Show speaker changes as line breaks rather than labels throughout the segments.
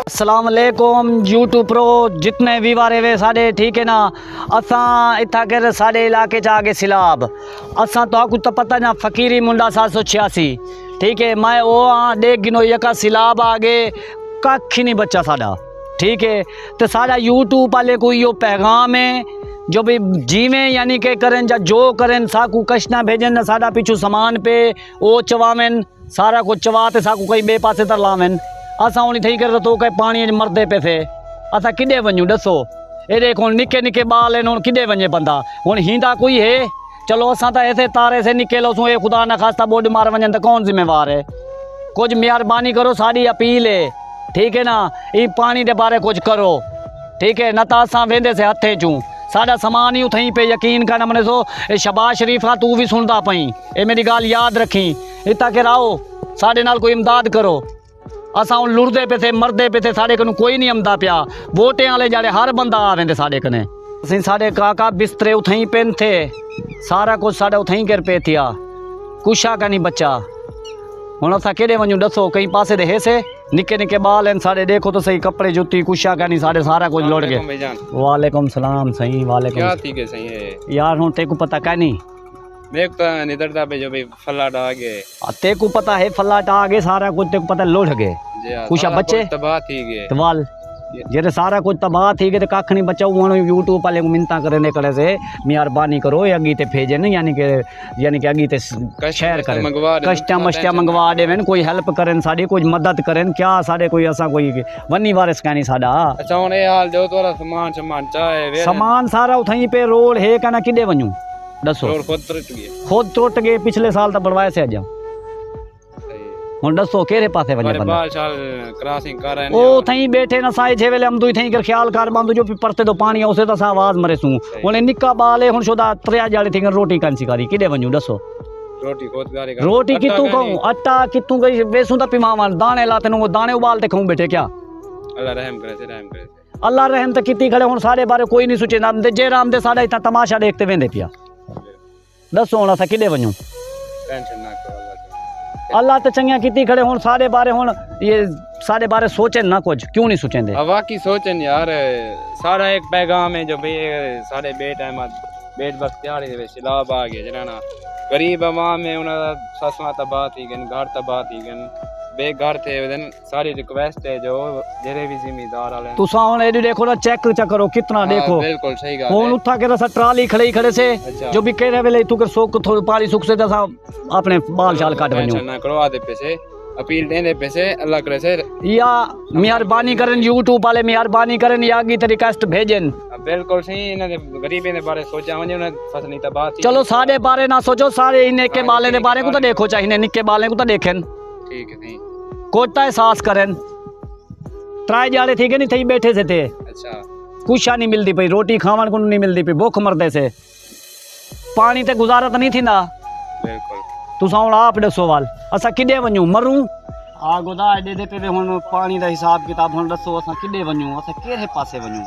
अस्सलाम वालेकुम YouTube pro जितने भी वारे वे साढ़े ठीक है ना। असा इतना कर साढ़े इलाके च आगे सिलाब असा तो कुछ तो पता ना फकीरी मुंडा 786 ठीक है। मैं वो हाँ देख गिनो यका सिलाब आगे कख ही नहीं बच्चा साड़ा ठीक है। तो साड़ा यूट्यूब वाले को यो पैगाम है जो भी जीवें यानी के करें या जो करें साकू कशना भेजन ना साड़ा पिछू सामान पे वो चवावें सारा कुछ चवाते साकू कई बे पासे तर लावें। असा हूँ थी कर तो कई पानी मरदे पे थे असा किॾे वञूं दसो। ए देख हुण निके निके बाल आहिनि हुण किॾे वञे बंदा हुण हींदा कोई है। चलो असा तो ऐसे तारे से निकेलो सूं खुदा न खास्ता बोड मार वञनि तो कौन जिम्मेवार है। कुछ मेहरबानी करो साड़ी अपील है ठीक है ना। ये पानी के बारे कुछ करो ठीक है न तो असा वेंदे से हथे चूं साड़ा सामान ही उथई पे यकीन कर मने सो शबाज शरीफ हाँ तू भी सुनता पई ए मेरी गाल याद रखी इतना के आओ साढ़े नाल कोई इमदाद करो। असा हूँ लुड़दे पे थे मरदे पे थे साढ़े कनू कोई नहीं आमदा पिया वोटें वाले जाड़े हर बंदा आ वेंदे साढ़े कने। असीं साढ़े काका बिस्तरे उथई पेन थे सारा कुछ साढ़े उथई कर पे थिया कुछा का नहीं बच्चा। हुण असां केॾे वञूं दसो कई पासे दे हेसे निके निके बाल हैं साढ़े देखो तो सही कपड़े जुती कुछा का नहीं साढ़े सारा कुछ लौट गए। वालेकुम सलाम सही वालेकुम
क्या ठीक है सही है
यार हुण तेको पता क्या नहीं
देख तो निदरदा पे जो भी फल्ला डाग गए
तेको पता है फल्ला डाग गए सारा कुछ तेको पता लौट गए कुछा बच्चे
तबाह थी गए
तवाल जेरे सारा कुछ तबाह थी गए तो कख नहीं बचा वो यूट्यूब वाले को मिन्नता करने करे से मेहरबानी करो ये अगी ते भेजन यानी कि अगी ते शेयर करें कष्टा मष्टा मंगवा देवें कोई हेल्प करें साड़ी कुछ मदद करें क्या साढ़े कोई असा कोई वनी वारिस कहनी साड़ा।
अच्छा हुन ए हाल जो तोरा सामान सामान चाहे
सामान सारा उथई पे रोड है कहना किडे वणू दसो
रोड खुद
टुट गए पिछले साल तो बढ़वाए से अज हुन दसो केरे पासे वने बंदा
बाल शाल क्रॉसिंग कर रहे हैं
ओ थई बैठे न साए जे वेले हमदू थई कर ख्याल कर बांदू जो परते तो पानी उसे तो सा आवाज मरे सू हुन निक्का बाल है हुन छोदा त्रिया जाले थी रोटी कांसी करी किडे वणू दसो
रोटी खुद गारी
रोटी कितू कहूं आटा कितू गई बेसू ता पिमावा दाने लाते नु दाने उबालते खाऊं बैठे क्या
अल्लाह रहम करे से रहम करे
अल्लाह रहम तो किती खड़े हुन सारे बारे कोई नहीं सोचे ना जे राम दे साडा इतना तमाशा देखते वेंदे पिया दसो हुन असा किडे वणू
टेंशन ना करो
अल्लाह तो चंगिया किती खड़े हुन सारे बारे हुन ये सारे बारे सोचे ना कुछ क्यों नहीं सोचेंदे
वाकई सोचन यार सारा एक पैगाम है जो भाई सारे बे टाइम बेट बख्तियार है सिलाब आ गए जना गरीब अवाम है उन्हें ससवा तबाह थी गन घर तबाह थी गन बेघर थे दिन सारी रिक्वेस्ट है जो जेरे भी जिम्मेदार वाले
तुसा हुन एडी देखो ना चेक करो कितना देखो
बिल्कुल सही बात
हुन उठा के रसा ट्राली खड़े से जो भी कह रहे वेले तू कर सोक थोड़ी पानी सुख से दसा अपने बाल शाल काट वणो
ना करवा दे पैसे अपील देंदे पैसे अल्लाह करे से
या मेहरबानी करन यूट्यूब वाले मेहरबानी करन या की रिक्वेस्ट भेजन
बिल्कुल सही इन्हें गरीबी ने बारे सोचा वने उन्हें फसल तबाह थी
चलो सारे बारे ना सोचो सारे इन्हें के बाले ने बारे को तो देखो चाहिए निक्के बाले को तो देखें
ठीक है नहीं
कोटा एहसास करें ट्राई जाले थी के नहीं थई बैठे से थे
अच्छा
कुछा नहीं मिलती पई रोटी खावन को नहीं मिलती पई भूख मरदे से पानी ते गुजारा तो नहीं थींदा
बिल्कुल
तुसा हुन आप दसो वाल असा किडे वणू मरूं आ गोदा एडे दे पे हुन पानी दा हिसाब किताब हुन दसो असा किडे वणू असा केरे पासे वणू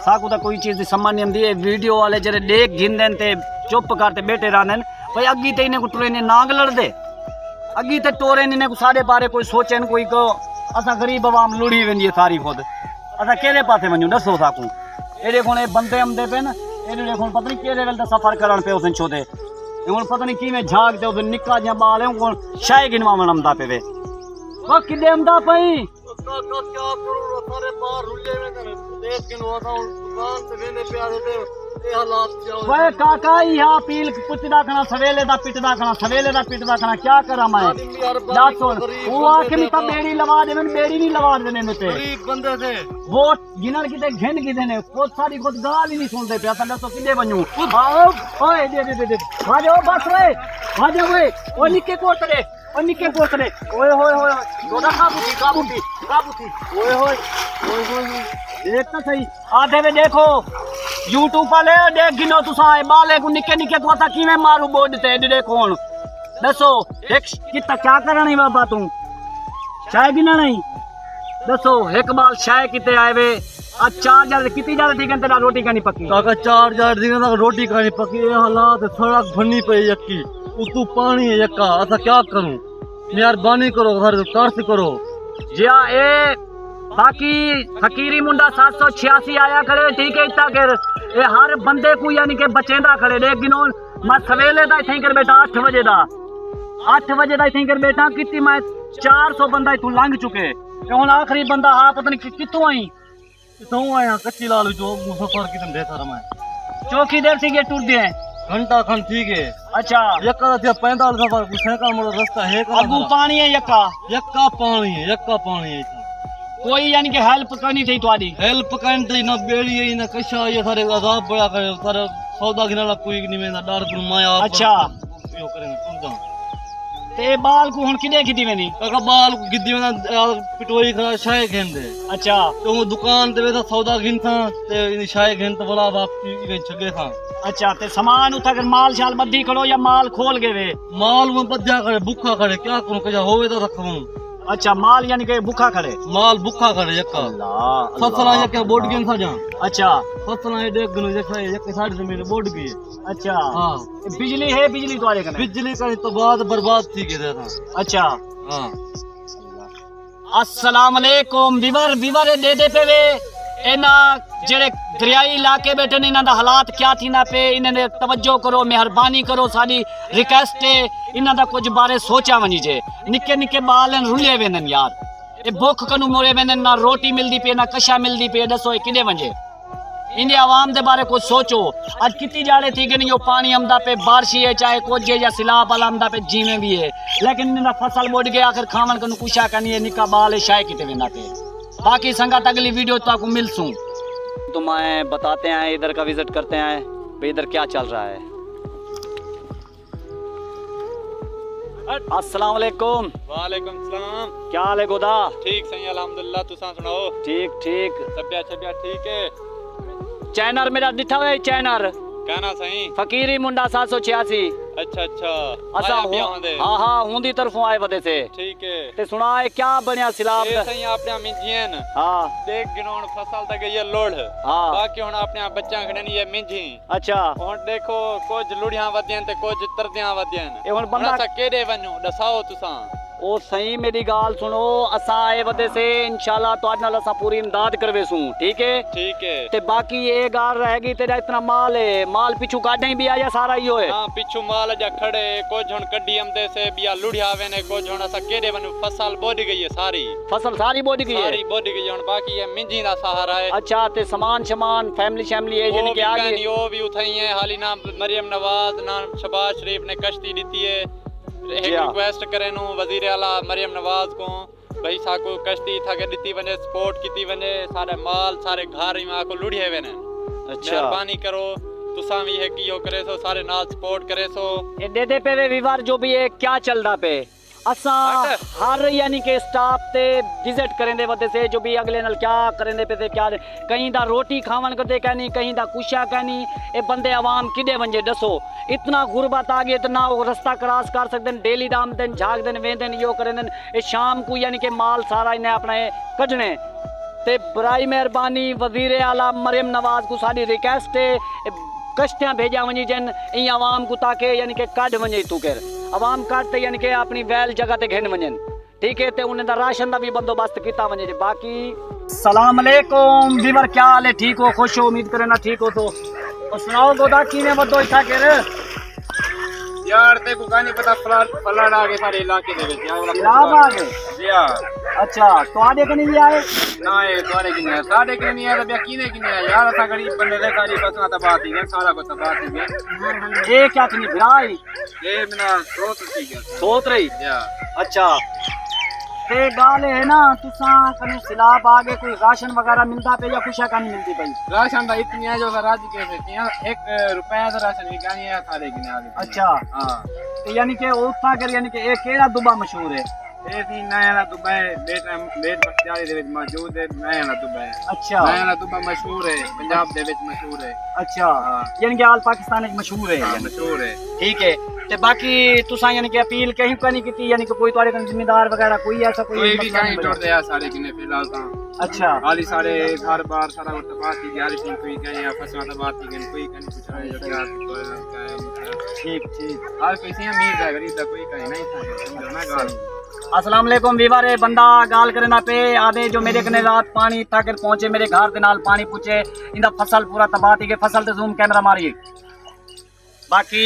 साकू ता कोई चीज दी समझ नहीं आंदी वीडियो वाले जरे देख गिनदन ते चुप करते बैठे रहन भाई अगी ते इने को टुरे ने नांग लड़दे अगी ते टोरे इन्हें को सारे बारे कोई सोचन कोई को असा गरीब आवाम लुड़ी वेंदी सारी खुद असा केरे पासे वणू दसो साकू ए देखो ने बंदे आमदे पे न ए देखो पता नहीं केरे वेल सफर करन पे उसन छोदे हुन पता नहीं किवें झागते उस निक्का जिहा बाल है कोन शाय गिनवावन आमदा पे वे वो किदे आमदा पई
क्या करूं सारे बाहर रुले में कर देख के नो दुकान से वेने पे आ दे ए हालात क्या हो
वे काका यहाँ पील पुटदा खना सवेले दा पिटदा खना क्या करा मैं दात सुन वो आके में तब बेड़ी लगा देवन बेड़ी नहीं लगा देने में पे
गरीब बंदे थे
वो गिनर किते घिन किते ने को सारी खुद गाल ही नहीं सुनते पे असल तो किदे बनू आओ ओए दे आ जाओ बस रे आ जाओ वे ओ निके कोतरे ओए होए दोदा काबूती ओए होए देख तो सही आधे में देखो यूट्यूब वाले देख गिनो तुसा बाले को निके निके को आता किवें मारू बोर्ड ते देखो हुन दसो एक कितना क्या करनी बाबा तू चाय गिना नहीं दसो एक बाल चाय किते आए वे आज 4 जार कितनी जार ठीक है तेरा रोटी का नहीं पकी
काका 4 जार दिन तक रोटी का नहीं पकी ये हालात सड़क भरनी पे यक्की उतू पानी है यक्का असा क्या करूं मेहरबानी करो सर कर्ज करो
जी हाँ ए बाकी फकीरी मुंडा 786 आया खड़े ठीक है इतना कर ये हर बंदे को यानी कि बचेंदा खड़े देख गिनो मैं सवेले दा इथे कर बेटा 8 बजे दा इथे कर बेटा कितनी मैं 400 बंदा इथू लंघ चुके हुन आखिरी बंदा हा पता नहीं कितों आई
कितों आया कच्ची लाल जो मुसफर की धंधे सर मैं
चौकी देर से ये टूट दिए
घंटा खन ठीक है
अच्छा
यक्का दा 45 सफर सैकड़ा मोड़ रास्ता है
अगू पानी है
यक्का पानी है
कोई यानी कि हेल्प करनी थी तुम्हारी
हेल्प करते ना बेड़ी है ना कशा ये सारे अजाब बड़ा करे सारे सौदा गिनाला कोई नहीं में डर को माया
अच्छा
यो करेंगे तुम
ते बाल को हुन किदे किदी में नहीं
काका बाल को गिद्दी में पिटोई खरा शाय खेंदे
अच्छा
तो वो दुकान ते वेदा सौदा गिन था ते इन शाय खेन तो बड़ा बाप की छगे था
अच्छा ते सामान उठा कर माल शाल बद्दी करो या माल खोल के वे
माल में बद्या करे भूखा करे क्या करूं कजा होवे तो रखूं
अच्छा माल यानी कि भूखा खड़े
माल भूखा करे यक्का ससला यक्का बोर्ड गेम था जा
अच्छा
ससला ये देख गनो यक्का यक्का साइड से मेरे बोर्ड गई
अच्छा
हां
बिजली है बिजली तुम्हारे कने
बिजली करे तो बाद बर्बाद थी के था
अच्छा
हां
अस्सलाम वालेकुम विवर दे पे वे इना जेड़े दरियाई इलाके बैठे ने इना दा हालात क्या थी ना पे इन्हें तवज्जो करो मेहरबानी करो साडी रिक्वेस्ट है इना दा कुछ बारे सोचा वनी जे निके निके बाल रुले वेनन यार ए भुख कनु मोरे वेनन ना रोटी मिलदी पे ना कशा मिलदी पे दसो ए किदे वंजे इंडिया आवाम दे बारे कुछ सोचो आज कितनी जाड़े थी कि यो पानी हमदा पे बारिश है चाहे कुछ या सिलाब वाला हमदा पे जीवे भी है लेकिन इना फसल बोड गया आखिर खावन कनु कुशा कनी है निका बाल है शाय किते वेंदा पे बाकी संगत अगली वीडियो तो आपको मिलसूं तो मैं बताते हैं इधर का विजिट करते हैं भाई इधर क्या चल रहा है। अस्सलाम वालेकुम।
वालेकुम सलाम।
क्या हाल है गोदा?
ठीक सही अल्हम्दुलिल्लाह, तुसा सुनाओ?
ठीक ठीक।
छब्या ठीक है।
चैनर मेरा दिखा हुआ है चैनर
कहना सही
फकीरी मुंडा 786।
अच्छा
असा हाँ हाँ हुंदी तरफों आए वदे से
ठीक है
ते सुना है क्या बनया सिलाब
ये सही आपने मिंजियन
हाँ
देख गिनोन फसल तक ये लोड़
हाँ
बाकी हुन आपने बच्चा खड़े नहीं ये मिंजी
अच्छा
हुन देखो कुछ लुड़ियां वदियन ते कुछ तरदियां वदियन
ए हुन बंदा
सा केड़े वनु दसाओ तुसा
ओ सही मेरी गाल सुनो असा आए वदे से इंशाल्लाह तो नाल असा पूरी इमदाद करवेसू ठीक है ते बाकी ये गाल रहेगी तेरा इतना माल है माल पिछू काढे भी आया सारा हियो है
हां पिछू माल जा खड़े कुछ हुन कड्डी हमदे से बिया लुड़िया वेने कुछ हुन असा केड़े वनु फसल बोड गई है फसल सारी बोड गई है हुन बाकी ये मिंजी दा सहारा है अच्छा ते सामान फैमिली है यानी कि आगे यो भी उठाई है हाली ना मरियम नवाज ना शबाज शरीफ ने कश्ती दी है एक रिक्वेस्ट करे नु वजीर आला मरियम नवाज को भाई साको कश्ती था के दिती वने सपोर्ट कीती वने सारे माल सारे घर में आको लुड़िए वेने अच्छा मेहरबानी करो तुसा भी है कि यो करे सो सारे नाल सपोर्ट करे सो ए दे पे वे विवार जो भी है क्या चलदा पे असा हर यानी के स्टाफ ते विजिट करेंदे वदे से जो भी अगले नाल क्या करेंदे पे से क्या कहीं दा रोटी खावन करदे कहनी कहीं दा कुशा कहनी ए बंदे आवाम किदे वंजे दसो इतना गुरबत आ गई इतना वो रास्ता क्रॉस कर सकते हैं डेली दाम दिन झाग दिन वेंदन यो करें ये शाम को यानी कि माल सारा इन्हें अपने कढ़ने ते बराई मेहरबानी वजीर आला मरियम नवाज को सारी रिक्वेस्ट है कश्तियाँ भेजा वनी जन इन आवाम को ताके यानी कि कढ़ वजे तू कर आवाम काटते यानी कि अपनी वैल जगह ते घेन वजन ठीक है ते उन्हें दा राशन दा भी बंदोबस्त किया वजे बाकी सलाम अलैकुम दीवर क्या हाल है ठीक हो खुश हो उम्मीद करें ना ठीक हो तो सुनाओ गोदा किने वदो इथा कर यार ते को गानी पता फ्लड आ गए सारे इलाके दे विच यार
खराब आ गए
जी हां अच्छा
तो आदे कने भी आए
ना ये तोरे किने साडे किने नहीं आए तो किने किने आए यार असा गरीब बंदे दे सारी फसला तबाह थी गए सारा कुछ तबाह थी गए
ये क्या थी फिराई
ये बिना सोच थी गए
सोच रही
या अच्छा
ते गाल है ना तुसा कने सिलाब आगे कोई राशन वगैरह मिलता पे या कुछ का नहीं मिलती भाई
राशन दा इतनी है जो राज के से 1 रुपया का राशन भी गानी है सारे किने आगे
अच्छा हां तो यानी कि उठा कर यानी कि एक केड़ा दुबा मशहूर है
ये थी नया दुबई बेट बख्तियारी दे विच मौजूद है नया दुबई
अच्छा
नया दुबई मशहूर है पंजाब दे विच मशहूर है अच्छा
यानी कि आल पाकिस्तान में मशहूर है
मशहूर है ठीक
है ते बाकी तुसा यानी कि अपील कहीं का नहीं की यानी कि कोई तुम्हारे कन जिम्मेदार वगैरह कोई ऐसा कोई
भी कहीं छोड़ दे सारे किने फिलहाल ता
अच्छा
हाली सारे घर बार सारा तबाह थी यार सिंह कोई कहीं या फसला तबाह थी गन कोई कहीं कुछ है जो क्या ठीक हर किसी अमीर है गरीब का कोई कहीं नहीं था समझो ना गाल
अस्सलाम वालेकुम वीवर बंदा गाल करना पे आदे जो मेरे कने रात पानी तक पहुंचे मेरे घर दे नाल पानी पूछे इंदा फसल पूरा तबाह थी गए फसल ते जूम कैमरा मारी बाकी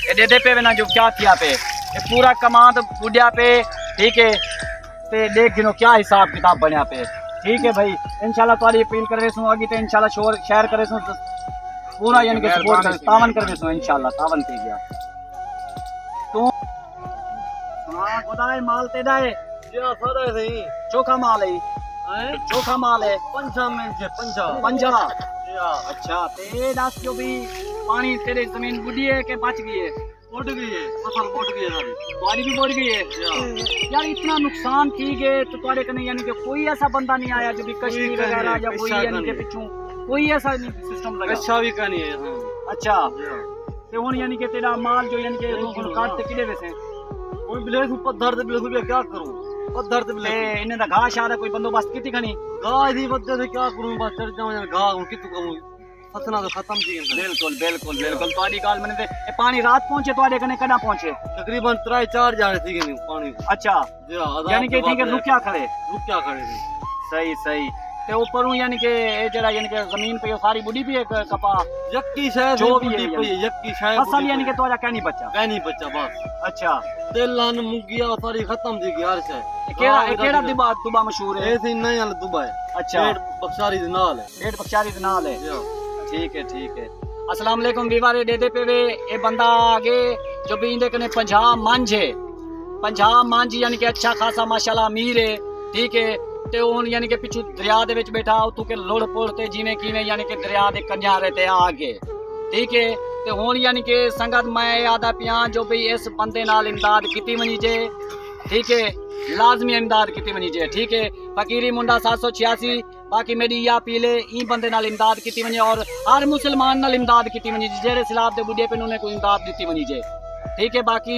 ये दे पे ना जो क्या किया पे ये पूरा कमांड बुढ़िया पे ठीक है ते देख गिनो क्या हिसाब किताब बनया पे ठीक है भाई इंशाल्लाह तुम्हारी अपील कर रहे आगे तो इंशाल्लाह शोर शेयर करे पूरा यानी कि सपोर्ट कर तावन कर रहे इंशाल्लाह तावन थी गया तो हाँ खुदा माल तेरा है
या सादा है सही
चोखा माल है
हैं
चोखा माल है
पंजा में जे पंजा
पंजा
या
अच्छा ते दस जो भी पानी तेरे जमीन बुढ़ी है के बच गई है
उड़ गई है फसल उड़ गई है सारी
तुम्हारी भी बढ़ गई है यार इतना नुकसान ठीक है तो तुम्हारे कने यानी कि कोई ऐसा बंदा नहीं आया जो भी कश्मीर
कोई
वगैरह या कोई
पैसा
यानी कि
नहीं।
पिछू कोई ऐसा सिस्टम लगा
अच्छा भी का नहीं है हाँ
अच्छा ते हुन यानी कि तेरा माल जो यानी कि तू काट ते किले वैसे
कोई बिलेस पत्थर ते बिलेस भी क्या करूं पत्थर ते
ते
बिलेस
इन्ने दा घाह शाह कोई बंदोबस्त कीती खनी
गाय दी वजह से क्या करूं बस चढ़ जाऊं यार गाह हूं कितु कहूं फसना तो खत्म थी गई
बिल्कुल बिल्कुल बिल्कुल तुम्हारी गाल मने ते ए पानी रात पहुंचे तुम्हारे कने कदा पहुंचे
तकरीबन 3-4 जा रहे थे पानी
अच्छा
जी हां
यानी कि ठीक है रुकिया खड़े
रुकिया खड़े थे
सही सही ते ऊपरों यानी कि ए जरा यानी कि जमीन पे सारी बुढ़ी भी है कपा
यक्की शायद
जो
भी
भी है
पई यक्की शायद
फसल यानी कि तुम्हारा क्या नहीं बचा
कह नहीं बच्चा बस
अच्छा
तेलन मुगिया सारी खत्म थी गई हर शय
ए केड़ा दुबा मशहूर है
ऐसे नहीं हल दुबई
अच्छा
पेट बख्शारी दे नाल है
पेट बख्शारी दे नाल है
या
ठीक है अस्सलाम वालेकुम वीवारे दे पे वे ए बंदा आगे जो भी इंदे कने 50 मंझ है 50 मंझ यानी कि अच्छा खासा माशाल्लाह अमीर है ठीक है ते हुन यानी कि पिछू दरिया दे विच बैठा तू के लोड़ पोड़ ते जिवें किवें यानी कि दरिया दे कंजारे ते आगे ठीक है ते हुन यानी कि संगत मैं आदा पिया जो भी इस बंदे नाल इमदाद कीती वनी जे ठीक है लाजमी इमदाद कीती वनी जे ठीक है फकीरी मुंडा 786 बाकी मेरी या पीले ई बंदे नाल इमदाद कीती वनी और हर मुसलमान नाल इमदाद कीती वनी जेड़े सैलाब दे बुढ़े पे उन्हें कोई इमदाद दी वनी जे ठीक है बाकी